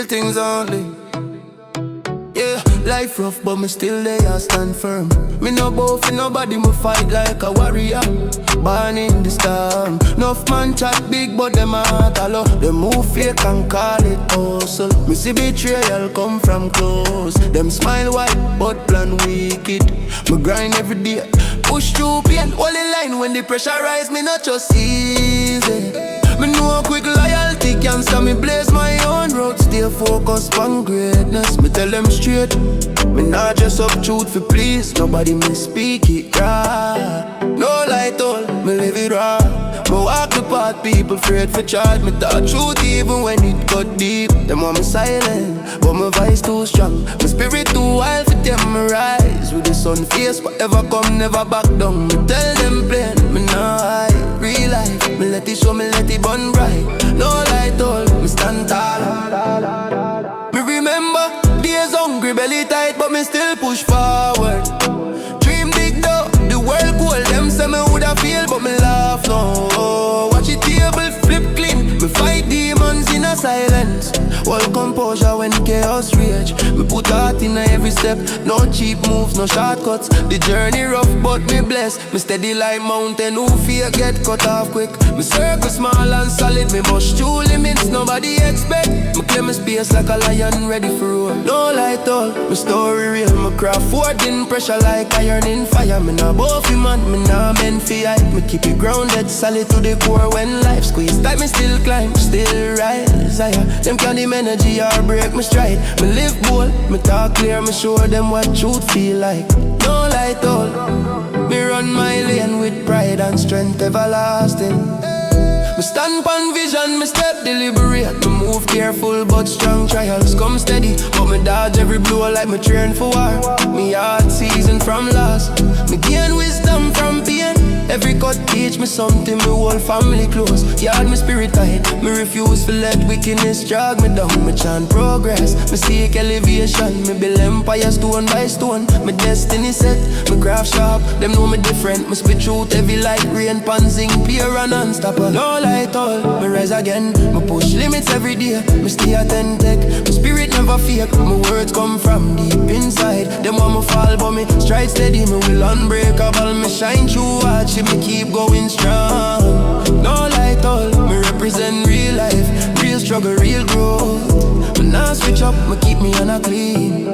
things only. Yeah, life rough, but me still there, I stand firm. Me no bow for nobody, me fight like a warrior. Born in the storm. Enough man chat big, but them heart hollow. Them move fake and call it hustle. Me see betrayal come from close. Them smile white, but plan wicked. Me grind every day, push through pain. Only line when the pressure rise, me not just easy. Me know quick loyalty can stop me blaze my own road. Stay focused on greatness. Me tell them straight, me not just up truth for please. Nobody me speak it right. No light all, me live it raw. Me walk the path, people afraid for charge. Me talk truth even when it got deep. Them want me silent, but my voice too strong. My spirit too wild for them me rise. With the sun face, whatever come never back down. Me tell them plain, me nah hide. Real life, me let it show, me let it burn bright. No light all, me stand tall. Me remember days hungry, belly tight, but me still push forward. Dream big though, the world cold. Them say me woulda feel, but me laugh now. Watch the table flip clean. Me fight demons in a silence. All composure when chaos rage. Me put heart in every step. No cheap moves, no shortcuts. The journey rough, but me blessed. Me steady like mountain, who fear get cut off quick. Me circle small and solid. Me push through limits nobody expect. Me claim my space like a lion ready for roar. No light all, my story real. Me craft forward in pressure like iron in fire. Me nah buffy man, me nah meant for hype. Me keep it grounded, solid to the core. When life squeeze tight, me still climb, still rise higher. Them can't dim energy or break my stride. Me live bold, me talk clear. Me show them what truth feel like. No light all, me run my lane with pride and strength everlasting. Me stand on vision, me step deliberate. Me move careful but strong, trials come steady. But me dodge every blow like me train for war. Me heart seasoned from loss. Me gain wisdom from pain. Every cut teach me something, me whole family close. Yard me spirit tight, me refuse to let wickedness drag me down. Me chant progress, me seek elevation. Me build empire stone by stone. Me destiny set, me craft sharp. Them know me different, me spit truth heavy like rain. Pan zinc, pure and unstoppable. No light all, me rise again. Me push limits every day, me stay authentic. My spirit never fake, my words come from deep inside. Them want me fall but me stride steady. Me will unbreakable, me shine through watch. Me keep going strong. No light all, me represent real life. Real struggle, real growth. Me nah switch up, me keep me on a clean.